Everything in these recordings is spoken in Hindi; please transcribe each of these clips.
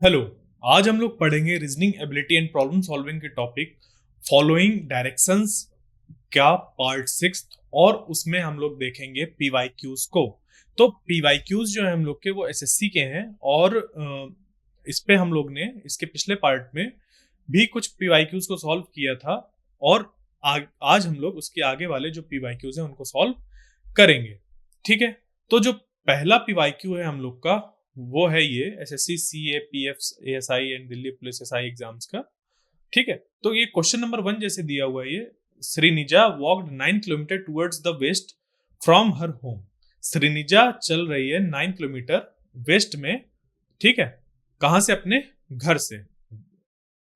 हेलो। आज हम लोग पढ़ेंगे reasoning ability and problem solving के टॉपिक फॉलोइंग डायरेक्शंस का पार्ट 6 और उसमें हम लोग देखेंगे पीवाईक्यूज को। तो पीवाईक्यूज जो है हम लोग के वो एसएससी के हैं और इस पे हम लोग ने इसके पिछले पार्ट में भी कुछ पीवाईक्यूज को सॉल्व किया था और आज हम लोग उसके आगे वाले जो पीवाईक्यूज हैं उनको सॉल्व करेंगे। ठीक है, तो जो पहला पीवाईक्यू है हम लोग का वो है ये SSC CA PF ASI and Delhi police SI exams का। ठीक है, तो ये क्वेश्चन नंबर 1 जैसे दिया हुआ है, ये Srinija walked 9 kilometre towards the west from her home. Srinija चल रही है 9 किलोमीटर वेस्ट में। ठीक है, कहां से? अपने घर से।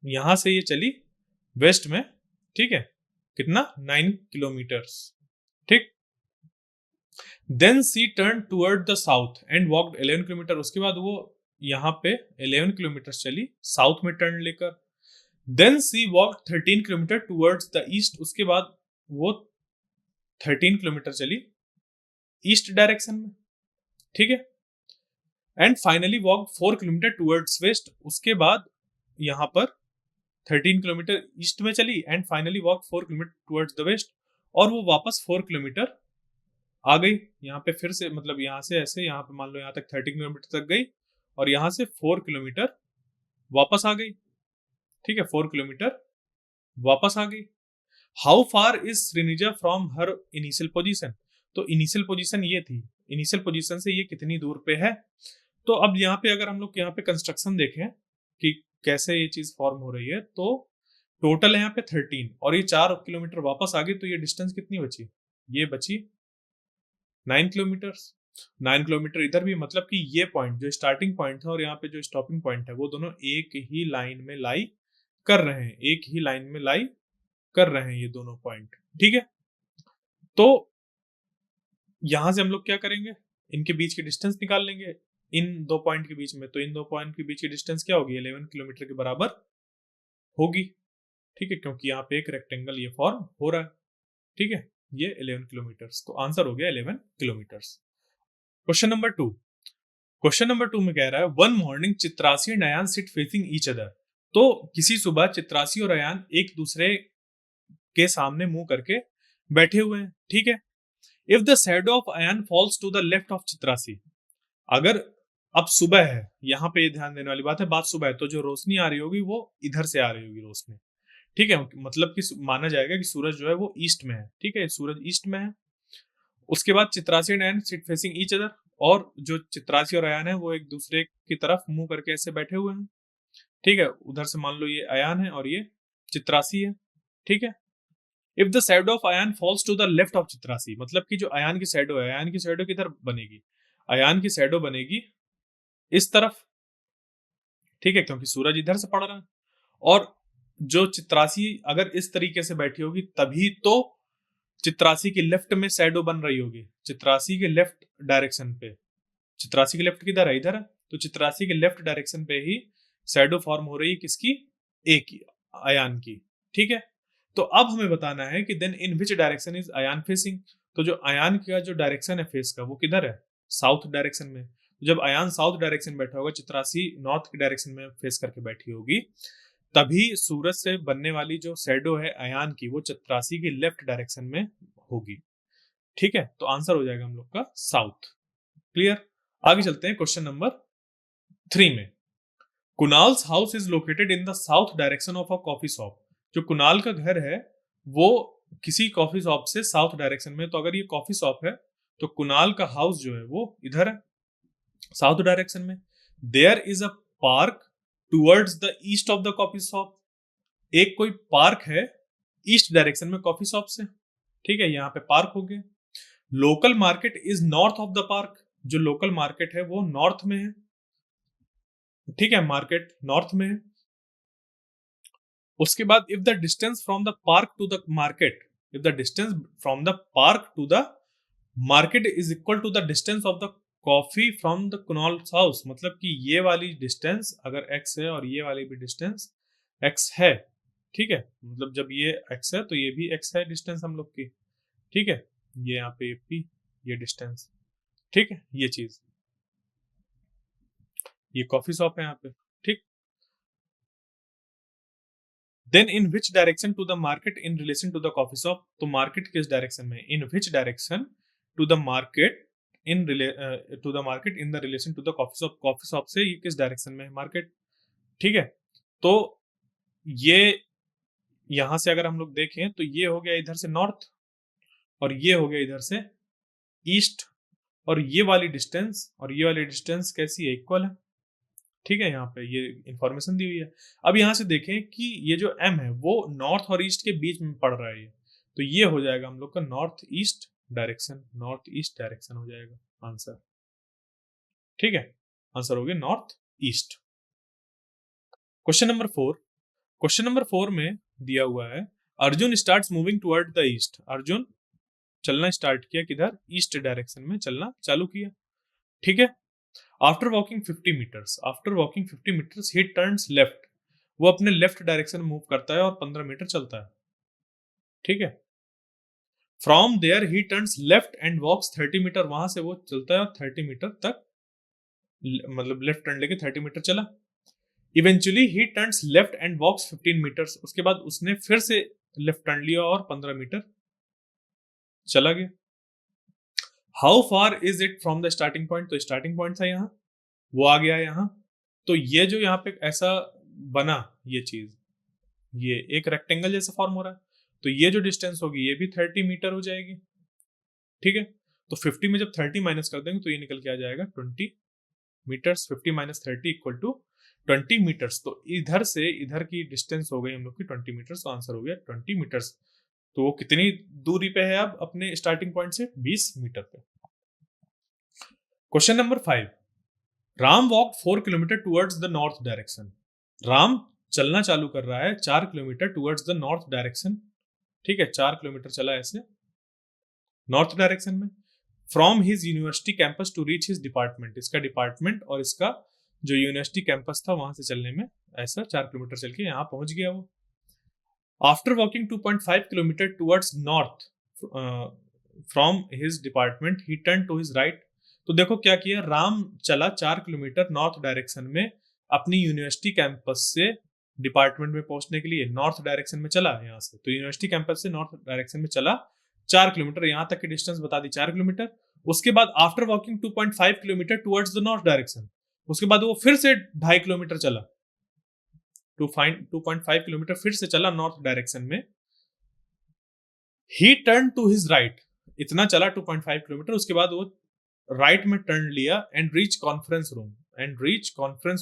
यहां से ये चली वेस्ट में। ठीक है, कितना? 9 किलोमीटर्स। ठीक, then she turn toward the south and walked 11 kilometre. उसके बाद वो यहाँ पे 11 किलोमीटर चली साउथ में टर्न लेकर। Then she walk 13 kilometre towards the east. उसके बाद वो 13 किलोमीटर चली ईस्ट डायरेक्शन में। ठीक है, and finally walk 4 kilometre towards west. उसके बाद यहाँ पर 13 किलोमीटर ईस्ट में चली and finally walk 4 kilometre towards the west और वो वापस 4 किलोमीटर आ गई यहाँ पे। फिर से मतलब यहाँ से ऐसे यहाँ पे मान लो यहाँ तक 30 किलोमीटर तक गई और यहाँ से 4 किलोमीटर वापस आ गई। ठीक है, 4 किलोमीटर वापस आ गई। How far is Srinija from her initial position? तो इनिशियल पोजीशन ये थी, इनिशियल पोजीशन से ये कितनी दूर पे है? तो अब यहाँ पे अगर हम लोग यहाँ पे कंस्ट्रक्शन देखें कि कैसे ये चीज फॉर्म हो रही है, तो टोटल है यहाँ पे 13 और ये 4 किलोमीटर वापस आ गई, तो ये डिस्टेंस कितनी बची? ये बची 9 किलोमीटर। 9 किलोमीटर इधर भी, मतलब कि ये पॉइंट जो स्टार्टिंग पॉइंट है और यहाँ पे जो स्टॉपिंग पॉइंट है वो दोनों एक ही लाइन में लाई कर रहे हैं, एक ही लाइन में लाई कर रहे हैं ये दोनों पॉइंट। ठीक है, तो यहां से हम लोग क्या करेंगे? इनके बीच की डिस्टेंस निकाल लेंगे इन दो पॉइंट के बीच में। तो इन दो पॉइंट के बीच की डिस्टेंस क्या होगी? 11 किलोमीटर के बराबर होगी। ठीक है, क्योंकि यहाँ पे एक रेक्टेंगल ये फॉर्म हो रहा है। ठीक है, ये 11 किलोमीटर्स, तो आंसर हो गया 11 kilometres. Question number 2। Question number 2 में कह रहा है one morning Chitrasi and Ayan sit facing each other. तो किसी सुबह चित्रासी और अयान एक दूसरे के सामने मुंह करके बैठे हुए हैं। ठीक है, if the shadow of Ayan falls to the left of Chitrasi. अगर अब सुबह है, यहाँ पे ध्यान देने वाली बात है, बात सुबह है, तो जो रोशनी आ रही होगी वो इधर से आ रही होगी रोशनी। ठीक है, मतलब कि माना जाएगा कि सूरज जो है वो ईस्ट में है। ठीक है, सूरज ईस्ट में है। उसके बाद Chitrasi and Ayan sit facing each other, और जो चित्रासी और अयान है वो एक दूसरे की तरफ मुंह करके ऐसे बैठे हुए हैं। ठीक है, उधर से मान लो ये अयान है और ये चित्रासी है। ठीक है, if the shadow of Ayan falls to the left of Chitrasi, मतलब कि जो अयान की शैडो है, अयान की शैडो किधर बनेगी? अयान की शैडो बनेगी इस तरफ। ठीक है, क्योंकि सूरज इधर से पड़ रहा है। और जो चित्रासी अगर इस तरीके से बैठी होगी तभी तो चित्रासी की लेफ्ट में शैडो बन रही होगी, चित्रासी के लेफ्ट डायरेक्शन पे। चित्रासी के लेफ्ट किधर है? इधर है। तो चित्रासी के लेफ्ट डायरेक्शन पे ही शैडो फॉर्म हो रही है किसकी? ए की, अयान की। ठीक है, तो अब हमें बताना है कि then in which direction is Ayaan facing. तो जो अयान का जो डायरेक्शन है फेस का वो किधर है? साउथ डायरेक्शन में। तो जब अयान साउथ डायरेक्शन बैठा होगा, चित्रासी नॉर्थ की डायरेक्शन में फेस करके बैठी होगी, तभी सूरज से बनने वाली जो शैडो है अयान की वो चित्रासी की लेफ्ट डायरेक्शन में होगी। ठीक है, तो आंसर हो जाएगा हम लोग का साउथ। क्लियर? आगे चलते हैं क्वेश्चन नंबर 3 में। Kunal's house is located in the south direction of a coffee shop. जो कुणाल का घर है वो किसी कॉफी शॉप से साउथ डायरेक्शन में। तो अगर ये कॉफी शॉप है तो कुणाल का हाउस जो है वो इधर है, साउथ डायरेक्शन में। There is a park towards the east of the coffee shop. एक कोई पार्क है ईस्ट डायरेक्शन में कॉफी शॉप से। ठीक है, यहाँ पे पार्क हो गया। Local market is north of the park. जो लोकल मार्केट है वो नॉर्थ में है। ठीक है, मार्केट नॉर्थ में है। उसके बाद if the distance from the park to the market, if the distance from the park to the market is equal to the distance of the coffee from the Kunal's house. मतलब कि ये वाली डिस्टेंस अगर x है और ये वाली भी डिस्टेंस x है। ठीक है, मतलब जब ये x है तो ये भी x है डिस्टेंस हम लोग की। ठीक है, ये यहाँ पे p, ये डिस्टेंस। ठीक है, ये चीज, ये कॉफी शॉप है यहाँ पे। ठीक, then in which direction to the market in relation to the coffee shop, तो मार्केट किस डायरेक्शन में, in which direction to the market in to the market in the relation to the coffee shop से ये किस डायरेक्शन में है मार्केट, ठीक है। तो ये यहां से अगर हम लोग देखें तो ये हो गया इधर से नॉर्थ और ये हो गया इधर से ईस्ट, और ये वाली डिस्टेंस कैसी है, इक्वल है, ठीक है। यहाँ पे ये इंफॉर्मेशन दी हुई है। अब यहाँ से देखें कि ये जो m है वो नॉर्थ और ईस्ट के बीच में पड़ रहा है, तो ये हो जाएगा हम लोग का नॉर्थ ईस्ट डायरेक्शन हो जाएगा आंसर, ठीक है। आंसर हो गया नॉर्थ ईस्ट। क्वेश्चन नंबर 4 में दिया हुआ है Arjun starts moving toward the east, Arjun चलना स्टार्ट किया किधर, ईस्ट डायरेक्शन में चलना चालू किया, ठीक है। After walking 50 metres he turns left, वो अपने लेफ्ट डायरेक्शन मूव करता है और 15 मीटर चलता है, ठीक है। From there he turns left and walks 30 metre, वहां से वो चलता है और 30 मीटर तक, मतलब लेफ्ट टर्न लेके 30 मीटर चला। Eventually he turns left and walks 15 metres, उसके बाद उसने फिर से लेफ्ट टर्न लिया और 15 मीटर चला गया। How far is it from the starting point, तो स्टार्टिंग पॉइंट था यहाँ, वो आ गया यहाँ, तो ये जो यहाँ पे ऐसा बना ये चीज, ये एक रेक्टेंगल जैसा फॉर्म हो रहा है, तो ये जो डिस्टेंस होगी ये भी 30 मीटर हो जाएगी, ठीक है। तो 50 में जब 30 माइनस कर देंगे तो ये निकल के आ जाएगा 20 metres, 50 minus 30 equal to 20 metres, तो इधर से इधर की डिस्टेंस हो गई हम लोग की 20 मीटर्स, तो आंसर हो गया 20 मीटर्स। तो वो कितनी दूरी पे है अब अपने स्टार्टिंग पॉइंट से, 20 मीटर पे। Question number 5, Ram walk 4 kilometre towards the north direction, Ram चलना चालू कर रहा है 4 kilometre towards the north direction, ठीक है, 4 किलोमीटर चला ऐसे नॉर्थ डायरेक्शन में। From his university campus to reach his department, इसका डिपार्टमेंट और इसका जो यूनिवर्सिटी कैंपस था वहां से चलने में ऐसा 4 किलोमीटर चल के यहाँ पहुंच गया वो। After walking 2.5 kilometre towards north from his department he turn to his right, तो देखो क्या किया, राम चला 4 किलोमीटर नॉर्थ डायरेक्शन में अपनी यूनिवर्सिटी कैंपस से डिपार्टमेंट में पहुंचने के लिए, नॉर्थ डायरेक्शन में चला यहाँ से, तो यूनिवर्सिटी कैंपस से नॉर्थ डायरेक्शन में चला 4 किलोमीटर, यहाँ तक की डिस्टेंस बता दी 4 किलोमीटर। उसके बाद after walking 2.5 kilometre towards the north direction, उसके बाद वो फिर से 2.5 किलोमीटर चला, 2.5 किलोमीटर फिर से चला नॉर्थ डायरेक्शन में। He turn to his right, इतना चला 2.5 किलोमीटर, उसके बाद वो राइट में टर्न लिया and reach conference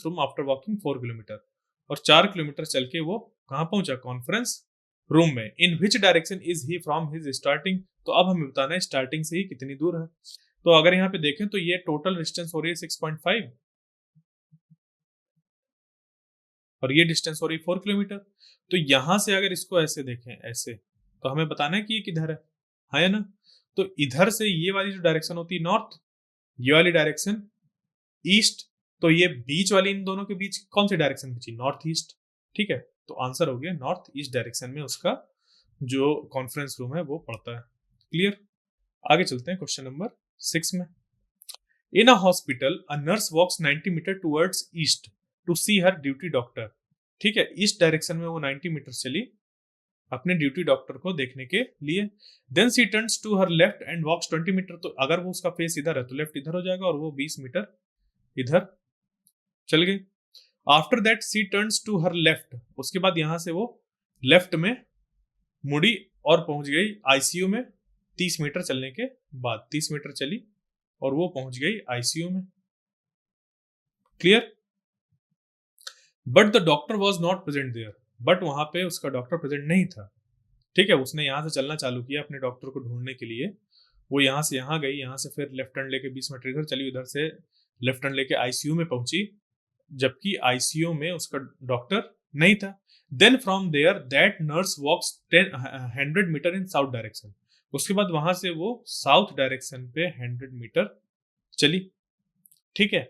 room after walking 4 kilometre, और 4 किलोमीटर चल के वो कहां पहुंचा, कॉन्फ्रेंस रूम में। In which direction is he from his starting, तो अब हमें बताना है स्टार्टिंग से ही कितनी दूर है, तो अगर यहाँ पे देखें तो ये टोटल डिस्टेंस हो रही है 6.5 और ये डिस्टेंस हो रही है 4 किलोमीटर, तो यहां से अगर इसको ऐसे देखें ऐसे, तो हमें बताना है कि ये किधर है ना। तो इधर से ये वाली जो डायरेक्शन होती है नॉर्थ, ये वाली डायरेक्शन ईस्ट, तो ये बीच वाली इन दोनों के बीच कौन सी डायरेक्शन बची, नॉर्थ ईस्ट, ठीक है। तो आंसर हो गया नॉर्थ ईस्ट डायरेक्शन में उसका जो कॉन्फ्रेंस रूम है वो पड़ता है। क्लियर, आगे चलते हैं क्वेश्चन नंबर 6 में। In a hospital a nurse walks 90 metre towards east to see her duty doctor, ठीक है, ईस्ट डायरेक्शन में वो 90 मीटर चली अपने ड्यूटी डॉक्टर को देखने के लिए। Then she turns to her left and walks 20 metre, तो अगर वो उसका फेस इधर है तो लेफ्ट इधर हो जाएगा और वो 20 मीटर इधर चल गई। After that she turns to her left, उसके बाद यहां से वो लेफ्ट में मुड़ी और पहुंच गई आईसीयू में, 30 मीटर चलने के बाद 30 मीटर चली और वो पहुंच गई आईसीयू में। Clear, but the doctor was not present there, but वहां पे उसका डॉक्टर प्रेजेंट नहीं था, ठीक है। उसने यहाँ से चलना चालू किया अपने डॉक्टर को ढूंढने के लिए, वो यहाँ से यहाँ गई, यहाँ से फिर लेफ्ट टर्न लेके 20 मीटर इधर चली, उधर से लेफ्ट टर्न लेके आईसीयू में पहुंची, जबकि आईसीयू में उसका डॉक्टर नहीं था। Then from there that nurse walks 100 metre in south direction, उसके बाद वहां से वो साउथ डायरेक्शन पे 100 मीटर चली, ठीक है,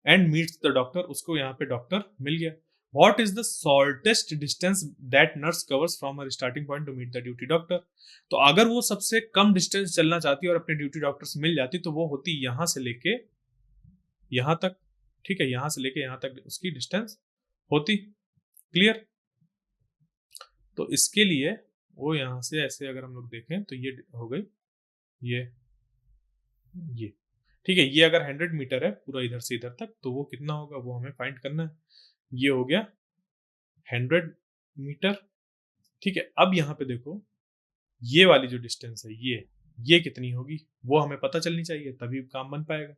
एंड मीट्स द डॉक्टर, उसको यहाँ पे डॉक्टर मिल गया। What is the shortest distance that nurse covers from her starting point to meet the duty doctor? तो अगर वो सबसे कम डिस्टेंस चलना चाहती और अपने ड्यूटी डॉक्टर से मिल जाती तो वो होती यहां से लेके यहां तक, ठीक है, यहां से लेके यहां तक उसकी डिस्टेंस होती। क्लियर, तो इसके लिए वो यहाँ से ऐसे अगर हम लोग देखें तो ये हो गई ये ठीक है। ये अगर 100 मीटर है पूरा इधर से इधर तक, तो वो कितना होगा वो हमें फाइंड करना है। ये हो गया 100 मीटर। ठीक है, अब यहाँ पे देखो ये वाली जो डिस्टेंस है ये कितनी होगी वो हमें पता चलनी चाहिए, तभी काम बन पाएगा।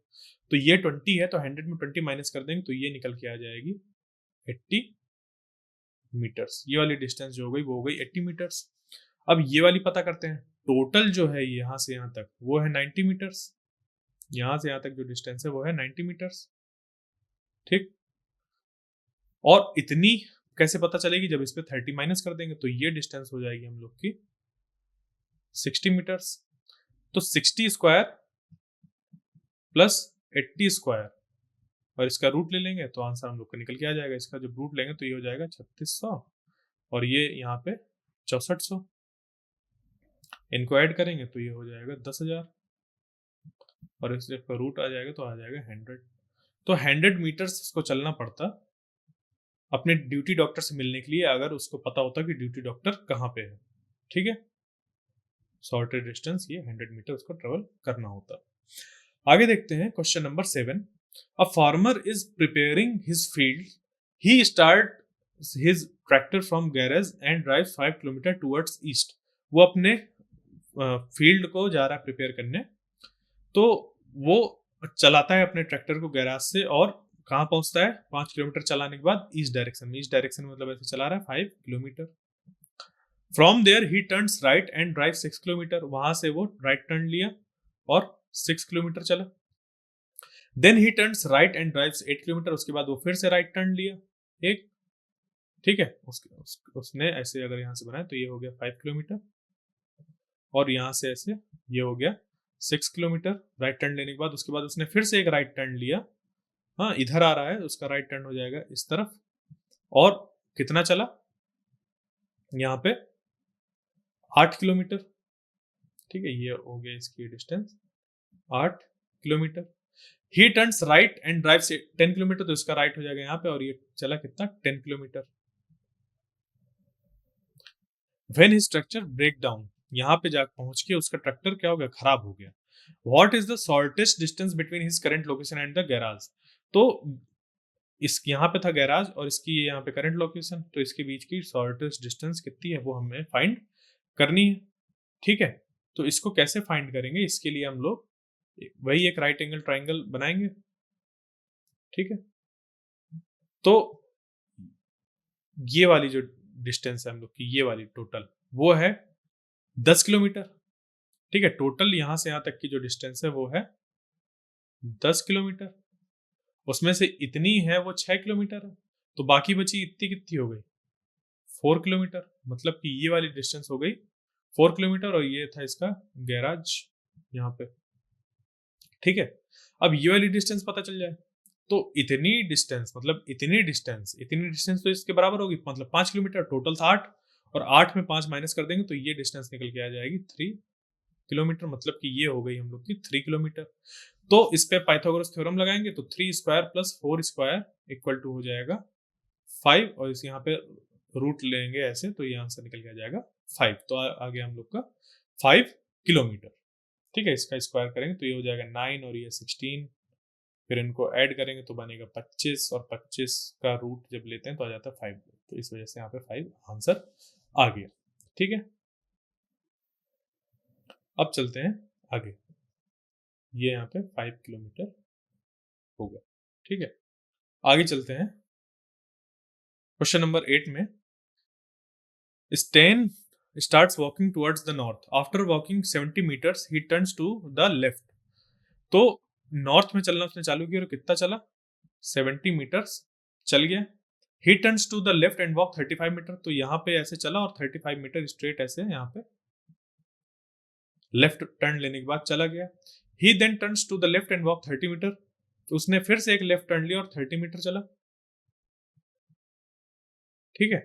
तो ये 20 है, तो 100 में 20 माइनस कर देंगे तो ये निकल के आ जाएगी 80 मीटर्स। ये वाली डिस्टेंस जो हो गई वो हो गई 80 मीटर्स। अब ये वाली पता करते हैं। टोटल जो है यहाँ से यहाँ तक वो है 90 मीटर्स। यहाँ से यहाँ तक जो डिस्टेंस है वो है 90 मीटर्स। ठीक, और इतनी कैसे पता चलेगी, जब इस पे 30 माइनस कर देंगे तो ये डिस्टेंस हो जाएगी हम लोग की 60 मीटर्स। तो 60 स्क्वायर प्लस 80 स्क्वायर और इसका रूट ले लेंगे तो आंसर हम लोग का निकल के आ जाएगा। इसका जब रूट लेंगे तो ये हो जाएगा 3600 और ये यहाँ पे 6400। इनको ऐड करेंगे तो ये हो जाएगा 10,000 और इसका रूट आ जाएगा तो आ जाएगा 100। तो 100 मीटर्स इसको चलना पड़ता अपने ड्यूटी डॉक्टर से मिलने के लिए, अगर उसको पता होता कि ड्यूटी डॉक्टर कहाँ पे है। ठीक है, शॉर्टेज डिस्टेंस ये 100 मीटर उसको ट्रेवल करना होता। आगे देखते हैं question number 7। A farmer is preparing his field, he start his tractor from garage and drive 5 kilometre towards east. वो अपने फील्ड को जा रहा है प्रिपेयर करने, तो वो चलाता है अपने ट्रैक्टर को गैराज से और कहाँ पहुंचता है 5 किलोमीटर चलाने के बाद ईस्ट डायरेक्शन में। ईस्ट डायरेक्शन मतलब ऐसे चला रहा है 5 kilometre. From there he turns right and drive 6 kilometre. वहां से वो राइट टर्न लिया और 6 किलोमीटर चला। Then he turns right and drives 8 kilometre. उसके बाद वो फिर से राइट टर्न लिया एक। ठीक है, उसने ऐसे अगर यहाँ से बनाया तो ये हो गया 5 किलोमीटर और यहाँ से ऐसे ये हो गया 6 किलोमीटर राइट टर्न लेने के बाद। उसके बाद उसने फिर से एक राइट टर्न लिया। हाँ, इधर आ रहा है, उसका राइट टर्न हो जाएगा इस तरफ। और कितना चला यहाँ पे 8 किलोमीटर। ठीक है, ये हो गया इसकी distance 8 kilometre. He turns right and drive 10 kilometre, तो इसका राइट हो जाएगा यहाँ पे और ये चला कितना 10 kilometre. When his tractor break down, यहाँ पे जाकर पहुंच के उसका ट्रैक्टर क्या हो गया, खराब हो गया। What is the shortest distance between his current location and the garage. तो इस यहाँ पे था गैराज और इसकी यहाँ पे करंट लोकेशन, तो इसके बीच की शॉर्टेस्ट डिस्टेंस कितनी है वो हमें फाइंड करनी है। ठीक है, तो इसको कैसे फाइंड करेंगे, इसके लिए हम लोग वही एक राइट एंगल ट्राइंगल बनाएंगे। ठीक है, तो ये वाली जो डिस्टेंस है हम लोग की, ये वाली टोटल वो है 10 किलोमीटर। ठीक है, टोटल यहां से यहां तक की जो डिस्टेंस है वो है 10 किलोमीटर। उसमें से इतनी है वो 6 किलोमीटर है, तो बाकी बची इतनी कितनी हो गई 4 किलोमीटर। मतलब कि ये वाली डिस्टेंस हो गई 4 किलोमीटर और ये था इसका गैराज यहाँ पे। ठीक है, अब ये वाली डिस्टेंस पता चल जाए तो इतनी डिस्टेंस मतलब इतनी डिस्टेंस तो इसके बराबर होगी, मतलब 5 किलोमीटर। टोटल था 8 और 8 में 5 माइनस कर देंगे तो ये डिस्टेंस निकल के आ जाएगी 3 किलोमीटर। मतलब कि ये हो गई हम लोग की 3 किलोमीटर। तो इस पे पाइथागोरस थ्योरम लगाएंगे तो 3 square plus 4 square equal to हो जाएगा 5 और इस यहाँ पे रूट लेंगे ऐसे तो ये आंसर निकल के आ जाएगा 5। तो आ गया हम लोग का 5 किलोमीटर। ठीक है, इसका स्क्वायर करेंगे तो ये हो जाएगा 9 और ये 16, फिर इनको ऐड करेंगे तो बनेगा 25 और 25 का रूट जब लेते हैं तो आ जाता है 5। तो इस वजह से यहाँ पे 5 आंसर आ गया। ठीक है, अब चलते हैं आगे। ये यहाँ पे 5 किलोमीटर हो गया। ठीक है, आगे चलते हैं क्वेश्चन नंबर 8 में। Stan starts walking towards the north. After walking 70 meters, he turns to the left. तो नॉर्थ में चलना उसने चालू किया और कितना चला 70 मीटर्स चल गया। He turns to the left and walk 35 metre, तो यहाँ पे ऐसे चला और 35 मीटर स्ट्रेट ऐसे यहाँ पे लेफ्ट टर्न लेने के बाद चला गया। He then turns to the left and walk 30 metre, तो उसने फिर से एक लेफ्ट टर्न लिया और 30 मीटर चला। ठीक है,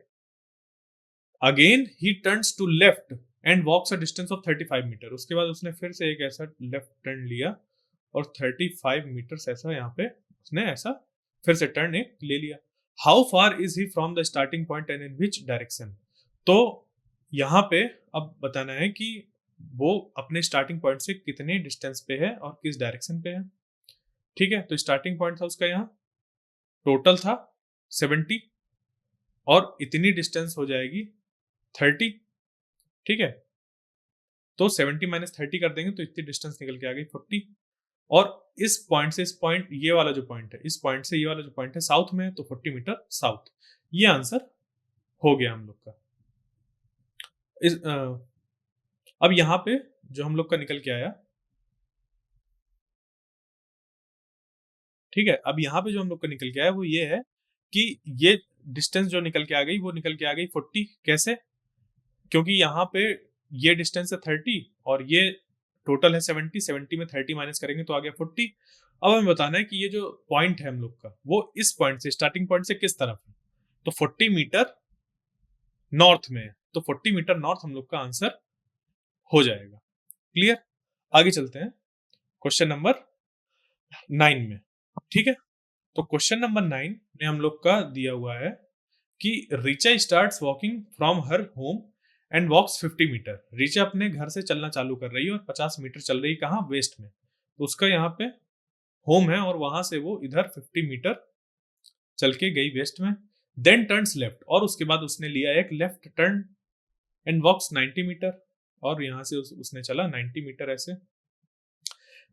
again he turns to left and walks a distance of 35 metre. उसके बाद उसने फिर से एक ऐसा लेफ्ट टर्न लिया और 35 मीटर ऐसा यहाँ पे उसने ऐसा फिर से टर्न एक ले लिया। How far is he from the starting point and in which direction. तो यहाँ पे अब बताना है कि वो अपने स्टार्टिंग पॉइंट से कितने डिस्टेंस पे है और किस डायरेक्शन पे है। ठीक है, तो स्टार्टिंग पॉइंट था उसका, यहाँ टोटल था 70 और इतनी डिस्टेंस हो जाएगी 30। ठीक है, तो 70 माइनस 30 कर देंगे तो इतनी डिस्टेंस निकल के आ गई 40। और इस पॉइंट से इस पॉइंट, ये वाला जो पॉइंट है, इस पॉइंट से ये वाला जो पॉइंट है साउथ में है, तो 40 मीटर साउथ। ये आंसर हो गया हम लोग का। अब यहाँ पे जो हम लोग का निकल के आया, ठीक है, अब यहाँ पे जो हम लोग का निकल के आया वो ये है कि ये डिस्टेंस जो निकल के आ गई वो निकल के आ गई 40। कैसे? क्योंकि यहाँ पे ये डिस्टेंस है 30 और ये टोटल है 70। 70 में 30 माइनस करेंगे तो आ गया 40। अब हमें बताना है कि ये जो पॉइंट है हम लोग का वो इस पॉइंट से, स्टार्टिंग पॉइंट से किस तरफ है, तो 40 मीटर नॉर्थ में है, तो 40 मीटर नॉर्थ हम लोग का आंसर हो जाएगा। क्लियर? आगे चलते हैं क्वेश्चन नंबर 9 में। ठीक है, तो क्वेश्चन नंबर 9 में हम लोग का दिया हुआ है कि Richa starts walking from her home and walks 50 metre. Richa अपने घर से चलना चालू कर रही है और 50 मीटर चल रही है, कहाँ? वेस्ट में। तो उसका यहाँ पे होम है और वहां से वो इधर 50 मीटर चल के गई वेस्ट में। देन टर्न्स लेफ्ट, और उसके बाद उसने लिया एक left turn and walks 90 metre, और यहाँ से उसने चला 90 मीटर ऐसे।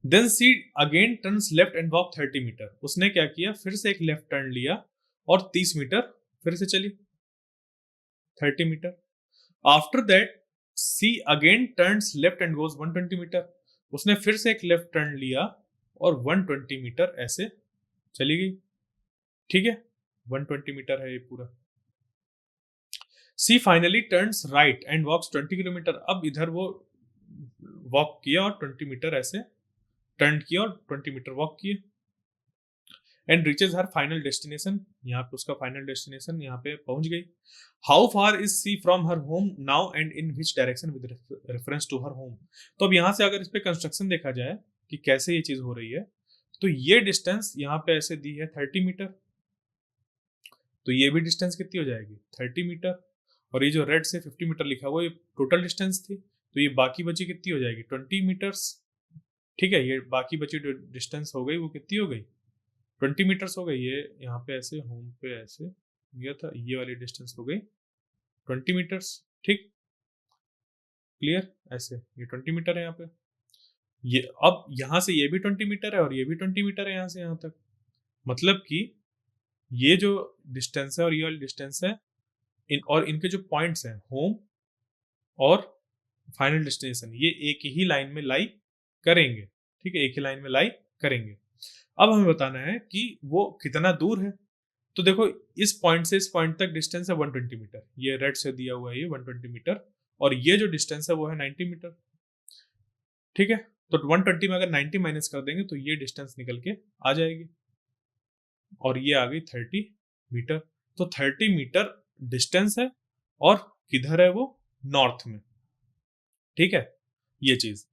Then she again turns left and walk 30 metre. उसने क्या किया, फिर से एक लेफ्ट टर्न लिया और 30 मीटर फिर से चली, 30 metre. After that she again turns left and goes 120 metre. उसने फिर से एक लेफ्ट टर्न लिया और 120 मीटर ऐसे चली गई। ठीक है, 120 मीटर है ये पूरा। She finally turns right and walks 20 kilometre. अब इधर वो वॉक किया और 20 मीटर ऐसे टर्न किया और 20 मीटर वॉक किए and reaches her final destination. यहाँ पे उसका फाइनल डेस्टिनेशन यहाँ पे पहुंच गई। How far is she from her home now and in which direction with reference to her home. तो अब यहाँ से अगर इस पे कंस्ट्रक्शन देखा जाए कि कैसे ये चीज हो रही है, तो ये डिस्टेंस यहाँ पे ऐसे दी है 30 मीटर, तो ये भी डिस्टेंस कितनी हो जाएगी 30 मीटर। और ये जो रेड से 50 मीटर लिखा हुआ ये टोटल डिस्टेंस थी, तो ये बाकी बची कितनी हो जाएगी 20 मीटर्स। ठीक है, ये बाकी बची जो डिस्टेंस हो गई वो कितनी हो गई 20 मीटर्स हो गई। ये यहाँ पे ऐसे होम पे ऐसे गया था, ये वाली डिस्टेंस हो गई 20 मीटर्स। ठीक, क्लियर? ऐसे ये 20 मीटर है यहाँ पे। ये अब यहाँ से ये भी 20 मीटर है और ये भी 20 मीटर है यहाँ से यहाँ तक। मतलब कि ये जो डिस्टेंस है और ये वाली डिस्टेंस है, और इनके जो पॉइंट्स हैं होम और फाइनल डेस्टिनेशन, ये एक ही लाइन में लाई करेंगे। ठीक है, एक ही लाइन में लाई करेंगे। अब हमें बताना है कि वो कितना दूर है। तो देखो, इस पॉइंट से इस पॉइंट तक डिस्टेंस है 120 मीटर, ये रेड से दिया हुआ है ये 120 मीटर, और ये जो डिस्टेंस है वो है 90 मीटर। ठीक है, तो 120 में अगर 90 माइनस कर देंगे तो ये डिस्टेंस निकल के आ जाएगी, और ये आ गई 30 मीटर। तो 30 मीटर डिस्टेंस है और किधर है वो, नॉर्थ में। ठीक है, ये चीज।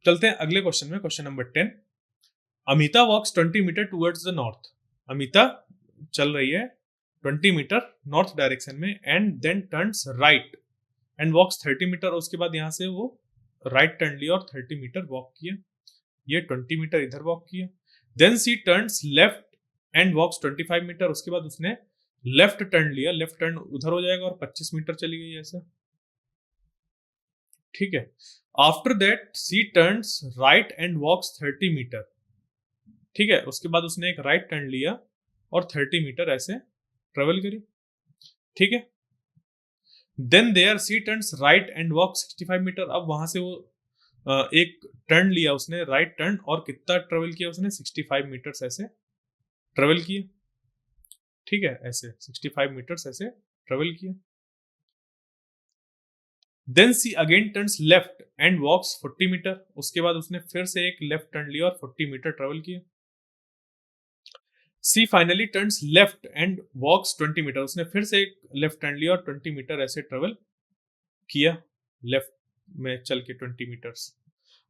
चलते हैं अगले क्वेश्चन में, question number 10। Amita walks 20 metre towards the north. Amita चल रही है 20 मीटर नॉर्थ डायरेक्शन में and then turns right and walks 30 metre. उसके बाद यहाँ से वो राइट टर्न लिया और 30 मीटर वॉक किया। ये 20 मीटर इधर वॉक किया। Then she turns left and walks 25 metre. उसके बाद उसने लेफ्ट टर्न लिया, लेफ्ट टर्न उधर हो जाएगा और 25 मीटर चली गई ऐसे। ठीक है, after that she turns right and walks 30 metre. ठीक है, उसके बाद उसने एक राइट टर्न लिया और 30 मीटर ऐसे ट्रेवल करी। ठीक है, then there she turns right and walk 65 metre. अब वहां से वो एक टर्न लिया उसने, राइट टर्न, और कितना ट्रेवल किया उसने 65 मीटर्स ऐसे ट्रेवल किए। ठीक है, ऐसे 65 मीटर्स ऐसे ट्रेवल किए। Then she again turns left and walks 40 metre. उसके बाद उसने फिर से एक लेफ्ट टर्न लिया और 40 मीटर ट्रेवल किया। She finally turns left and walks 20 metre. उसने फिर से एक लेफ्ट टर्न लिया और 20 मीटर ऐसे ट्रेवल किया, लेफ्ट में चल के 20 metres.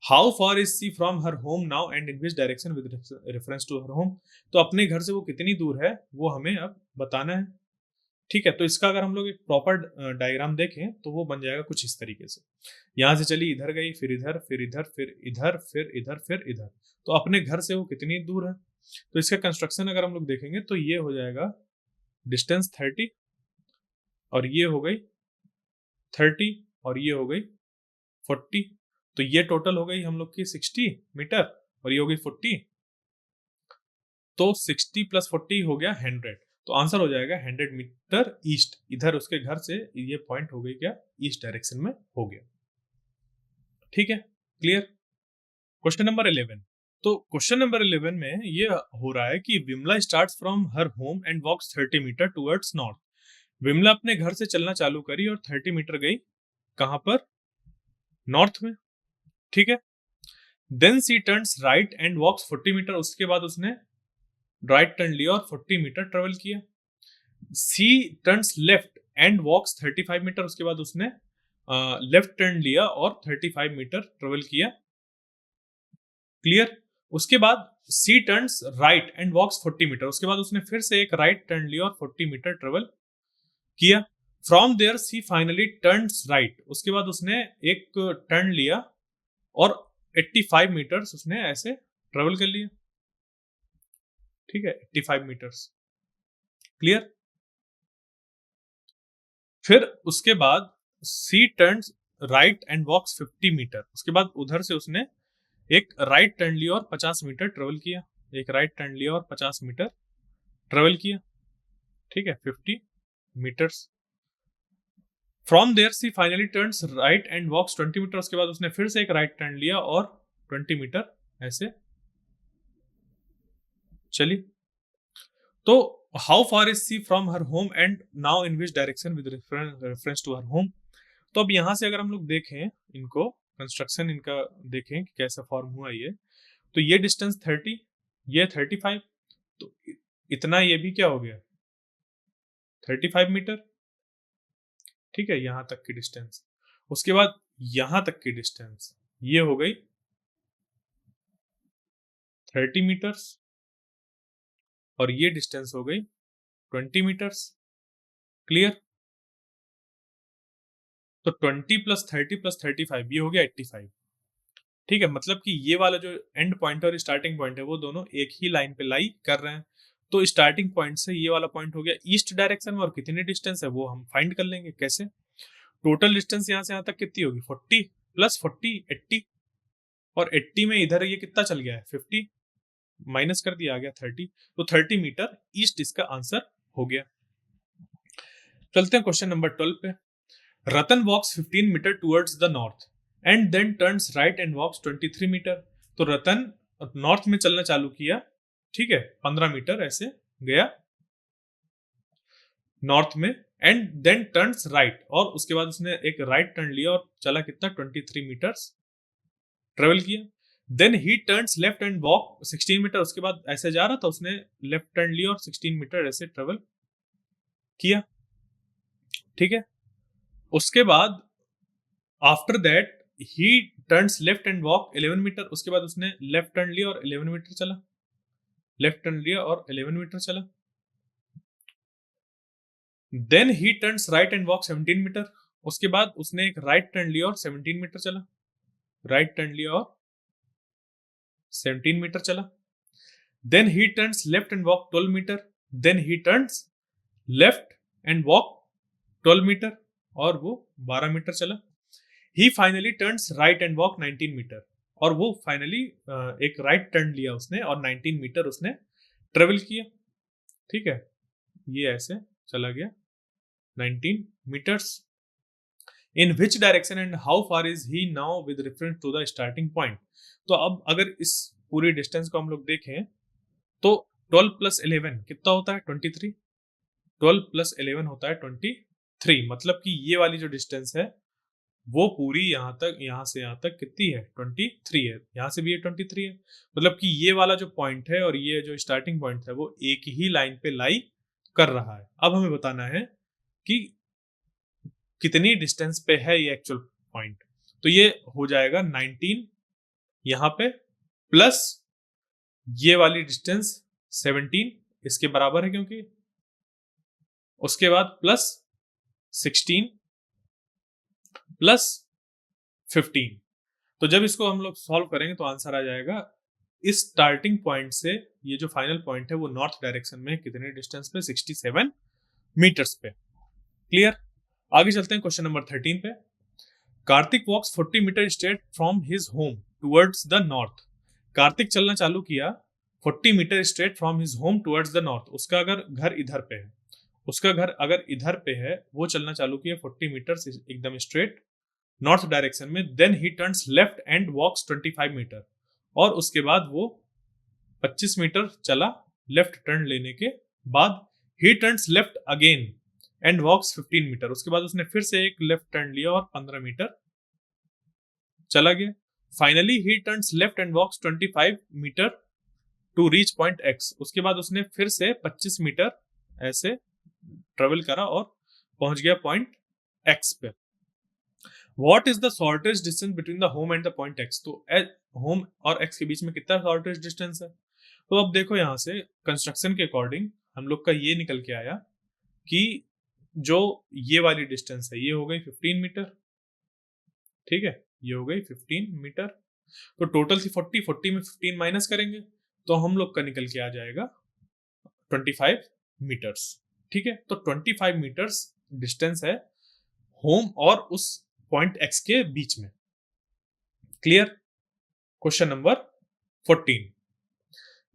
How far is she from her home now and in which direction with reference to her home. तो अपने घर से वो कितनी दूर है वो हमें अब बताना है। ठीक है, तो इसका अगर हम लोग एक प्रॉपर डायग्राम देखें तो वो बन जाएगा कुछ इस तरीके से। यहाँ से चली, इधर गई, फिर इधर, फिर इधर, फिर इधर, फिर इधर, फिर इधर। तो अपने घर से वो कितनी दूर है? तो इसका कंस्ट्रक्शन अगर हम लोग देखेंगे तो ये हो जाएगा डिस्टेंस 30, और ये हो गई 30, और ये हो गई 40। तो ये टोटल हो गई हम लोग की 60 मीटर, और ये हो गई 40। तो 60 प्लस 40 हो गया 100। तो आंसर हो जाएगा 100 मीटर ईस्ट। इधर उसके घर से ये पॉइंट हो गई क्या, ईस्ट डायरेक्शन में हो गया। ठीक है, क्लियर। Question number 11। तो क्वेश्चन नंबर 11 में ये हो रहा है कि Vimla starts from her home and walks 30 metre towards north. Vimla अपने घर से चलना चालू करी और 30 मीटर गई कहां पर, नॉर्थ में। ठीक है, then she turns right and walks 40 metre. उसके बाद उसने राइट टर्न लिया और 40 मीटर ट्रेवल किया। She turns left and walks 35 metre. उसके बाद उसने लेफ्ट टर्न लिया और 35 मीटर ट्रेवल किया। क्लियर। उसके बाद she turns right and walks 40 metre. उसके बाद उसने फिर से एक राइट टर्न लिया और 40 मीटर ट्रेवल किया। From there she finally turns right. उसके बाद उसने एक टर्न लिया और 85 मीटर्स उसने ऐसे ट्रेवल कर लिया। ठीक है, 85 मीटर्स। क्लियर। फिर उसके बाद she turns right and walks 50 metre. उसके बाद उधर से उसने एक राइट टर्न लिया और 50 मीटर ट्रेवल किया। एक राइट टर्न लिया और 50 मीटर ट्रेवल किया। ठीक है, 50 metres. From there she finally turns right and walks 20 metre. उसके बाद उसने फिर से एक राइट टर्न लिया और 20 मीटर ऐसे चली। तो how far is she from her home and now in which direction with reference to her home. तो अब यहां से अगर हम लोग देखें इनको, कंस्ट्रक्शन इनका देखें कि कैसा फॉर्म हुआ ये, तो ये डिस्टेंस 30, ये 35, तो इतना ये भी क्या हो गया, 35 मीटर। ठीक है, यहां तक की डिस्टेंस। उसके बाद यहां तक की डिस्टेंस ये हो गई 30 मीटर्स, और ये डिस्टेंस हो गई 20 मीटर्स। क्लियर। तो 20 प्लस 30 प्लस 35 ये हो गया 85। ठीक है, मतलब कि ये वाला जो एंड पॉइंट और स्टार्टिंग पॉइंट है वो दोनों एक ही लाइन पे लाई कर रहे हैं। तो स्टार्टिंग पॉइंट से ये वाला पॉइंट हो गया ईस्ट डायरेक्शन में, और कितनी डिस्टेंस है वो हम फाइंड कर लेंगे। कैसे, टोटल डिस्टेंस यहां से यहां तक कितनी होगी, 40 प्लस 40 80, और 80 में इधर ये कितना चल गया है, 50 माइनस कर दिया, आ गया 30। तो 30 मीटर ईस्ट इसका आंसर हो गया। चलते हैं क्वेश्चन नंबर 12 पे। Ratan walks 15 metre towards the north and then turns right and walks 23 metre. तो रतन नॉर्थ में चलना चालू किया। ठीक है, 15 मीटर ऐसे गया नॉर्थ में, एंड देन टर्न्स राइट, और उसके बाद उसने एक राइट टर्न लिया और चला कितना, 23 मीटर्स ट्रेवल किया। Then he turns left and walk 16 metre. उसके बाद ऐसे जा रहा था, उसने लेफ्ट टर्न लिया और 16 मीटर ऐसे ट्रेवल किया। ठीक है, उसके बाद after that he turns left and walk 11 metre. उसके बाद उसने लेफ्ट टर्न लिया और 11 मीटर चला। लेफ्ट टर्न लिया और 11 मीटर चला। Then he turns right and walk 17 metre. उसके बाद उसने एक राइट टर्न लिया और 17 मीटर चला। राइट टर्न लिया और 17 मीटर चला। Then he turns left and walk 12 metre. Then he turns left and walk 12 metre, और वो 12 मीटर चला। He finally turns right and walk 19 metre, और वो फाइनली एक राइट टर्न लिया उसने और 19 मीटर उसने ट्रेवल किया। ठीक है, ये ऐसे चला गया 19 metres. In which direction and how far is he now with reference to the starting point. तो अब अगर इस पूरी डिस्टेंस को हम लोग देखें तो 12 प्लस 11 कितना होता है, 23। 12 प्लस 11 होता है 23। मतलब कि ये वाली जो डिस्टेंस है वो पूरी यहां तक, यहां से यहां तक कितनी है, 23 है। यहां से भी ये 23 है। मतलब कि ये वाला जो पॉइंट है और ये जो स्टार्टिंग पॉइंट है वो एक ही लाइन पे लाई कर रहा है। अब हमें बताना है कि कितनी डिस्टेंस पे है ये एक्चुअल पॉइंट। तो ये हो जाएगा 19 यहां पे, प्लस ये वाली डिस्टेंस 17 इसके बराबर है, क्योंकि उसके बाद प्लस 16 प्लस 15। तो जब इसको हम लोग सॉल्व करेंगे तो आंसर आ जाएगा इस स्टार्टिंग पॉइंट से ये जो फाइनल पॉइंट है वो नॉर्थ डायरेक्शन में कितने डिस्टेंस पे, 67 मीटर्स पे। क्लियर। आगे चलते हैं क्वेश्चन नंबर 13 पे। Kartik walks 40 metre straight from his home towards the north. Kartik चलना चालू किया 40 metre straight from his home towards the north. उसका अगर घर इधर पे है, उसका घर अगर इधर पे है, वो चलना चालू किया 40 मीटर एकदम स्ट्रेट नॉर्थ डायरेक्शन में। Then he turns left and walks 25 metre. और उसके बाद वो 25 मीटर चला लेफ्ट टर्न लेने के बाद। He turns left again and walks 15 metre. उसके बाद उसने फिर से एक लेफ्ट टर्न लिया और 15 मीटर चला गया। Finally he turns left and walks 25 metre to reach point X. उसके बाद उसने फिर से 25 मीटर ऐसे ट्रेवल करा और पहुंच गया पॉइंट एक्स पे। What is the shortest distance between the home and the point x? तो होम और x के बीच में कितना शॉर्टेस्ट डिस्टेंस है? तो अब देखो यहाँ से कंस्ट्रक्शन के अकॉर्डिंग हम लोग का ये निकल के आया कि जो ये वाली डिस्टेंस है ये हो गई 15 मीटर। ठीक है, ये हो गई 15 मीटर। तो टोटल थी 40 में 15 माइनस करेंगे तो हम लोग का निकल के आ जाएगा 25 मीटर्स। ठीक है, तो 25 मीटर्स डिस्टेंस है होम और उस पॉइंट एक्स के बीच में। Clear. Question number 14।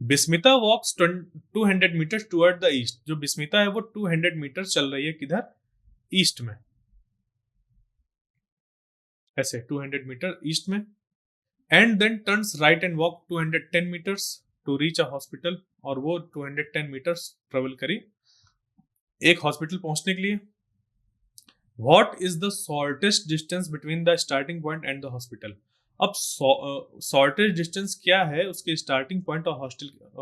Bismita walks 200 metre toward the east. जो बिस्मिता है वो 200 मीटर चल रही है किधर, ईस्ट में, ऐसे 200 मीटर ईस्ट में। And then turns right and walk 210 metres to reach a hospital. और वो 210 मीटर्स ट्रेवल करी एक हॉस्पिटल पहुंचने के लिए। What is the shortest distance between the starting point and the hospital? अब शॉर्टेस्ट डिस्टेंस क्या है उसके स्टार्टिंग पॉइंट और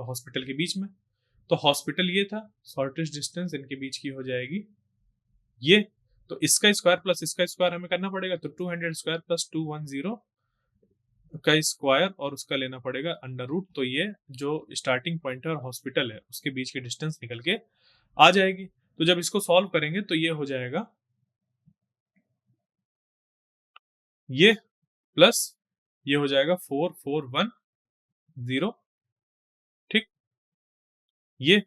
हॉस्पिटल के बीच में? तो हॉस्पिटल ये था, शॉर्टेस्ट डिस्टेंस इनके बीच की हो जाएगी ये। तो इसका स्क्वायर प्लस इसका स्क्वायर हमें करना पड़ेगा। तो 200 स्क्वायर प्लस 210 का स्क्वायर और उसका लेना पड़ेगा अंडर रूट। तो ये जो स्टार्टिंग पॉइंट है और हॉस्पिटल है उसके बीच की डिस्टेंस निकल के आ जाएगी। तो जब इसको सॉल्व करेंगे तो ये हो जाएगा ये प्लस ये हो जाएगा 4410। ठीक, ये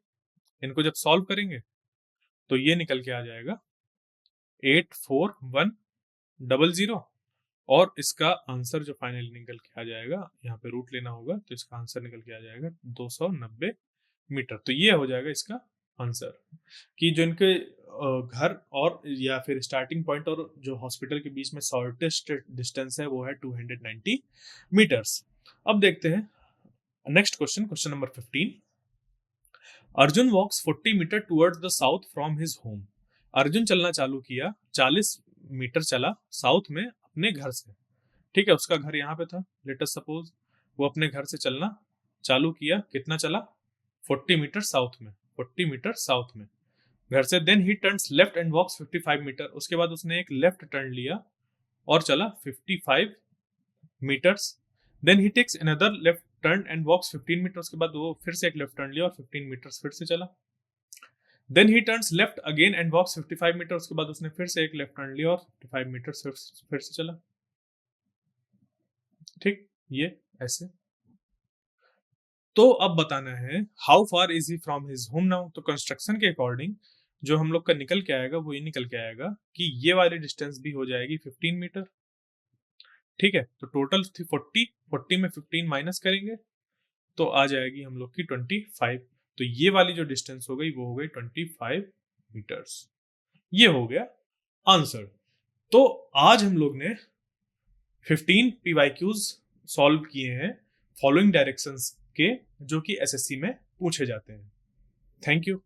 इनको जब सॉल्व करेंगे तो ये निकल के आ जाएगा 84100। और इसका आंसर जो फाइनली निकल के आ जाएगा, यहाँ पे रूट लेना होगा तो इसका आंसर निकल के आ जाएगा 290 मीटर। तो ये हो जाएगा इसका आंसर कि जो इनके घर और या फिर स्टार्टिंग पॉइंट और जो हॉस्पिटल के बीच में शॉर्टेस्ट डिस्टेंस है वो है 290 मीटर्स। अब देखते हैं next question, question number 15। Arjun walks 40 metre towards the south from his home. Arjun चलना चालू किया 40 मीटर चला साउथ में अपने घर से। ठीक है, उसका घर यहाँ पे था, लेट अस सपोज वो अपने घर से चलना चालू किया। कितना चला, 40 मीटर साउथ में, 40 मीटर साउथ में घर से। Then he turns left and walks 55 metre. उसके बाद उसने एक लेफ्ट टर्न लिया और चला 55 metres. Then he takes another left turn and walks 15 metre. उसके बाद वो फिर से एक लेफ्ट टर्न लिया और 15 मीटर्स फिर से चला। Then he turns left again and walks 55 metre. उसके बाद उसने फिर से एक लेफ्ट टर्न लिया और 55 मीटर्स फिर से चला। ठीक, ये ऐसे। तो अब बताना है how far is he from his home now. तो कंस्ट्रक्शन के अकॉर्डिंग जो हम लोग का निकल के आएगा वो ये निकल के आएगा कि ये वाली डिस्टेंस भी हो जाएगी 15 मीटर। ठीक है, तो टोटल थी 40 में 15 माइनस करेंगे तो आ जाएगी हम लोग की 25। तो ये वाली जो डिस्टेंस हो गई वो हो गई 25 मीटर्स। ये हो गया आंसर। तो आज हम लोग ने 15 PYQs सॉल्व किए हैं फॉलोइंग डायरेक्शंस के, जो कि एसएससी में पूछे जाते हैं। Thank you.